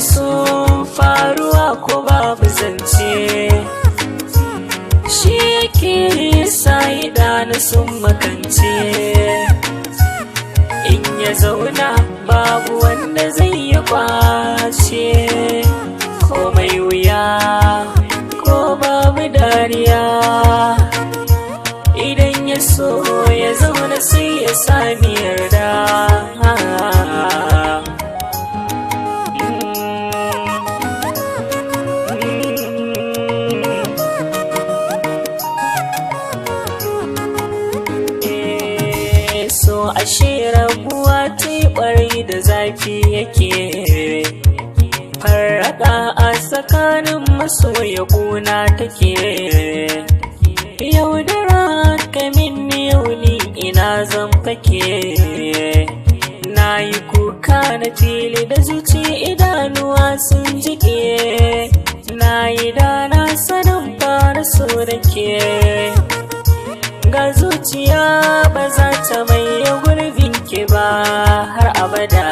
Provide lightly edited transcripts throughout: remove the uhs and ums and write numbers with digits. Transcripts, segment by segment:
so faruwa ko babu zance, shi yake sa idanu sun makance. In ya zauna babu wanda zai yi kwace, komai wuya ko babu dariya. Idan ya so ya zauna sai ya sami yarda. So ashe rabuwa ta yi ɓari da zafi yake, farraƙa a tsakanin masoya ƙuna take. Yaudara kamin yauni ina zan fake, na yi kuka na fili da zuci idanuwa sun jike. Na yi dana sanin fara so da ke, ga zuciya ba za ta maye gurbin ki ba har abada.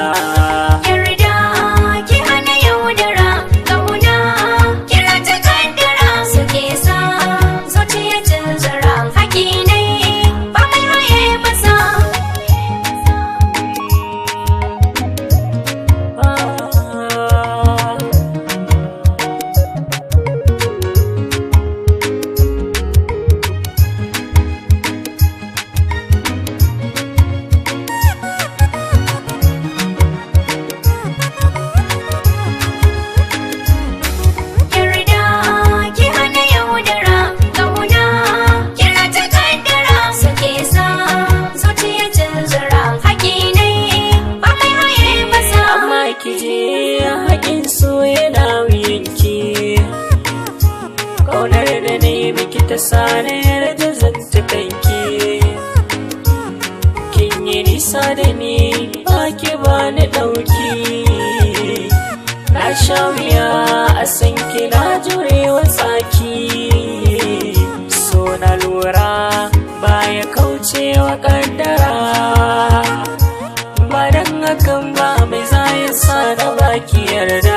Yarda ki hana yaudara, ƙauna kira ta kaddara, suke sa zuciya tunzura. Haƙi ne ba mai haye masa. Haƙin so yana wuyanki, ƙaunar da na yi miki ta sani da zantukanki. Kin yi nisa da ni ba ki ba ni ɗauki, na sha wuya a san ki na jure wa tsaki. So na lura baya kauce wa ƙaddara, ba dan hakan ba mai zai sa na baki yarda.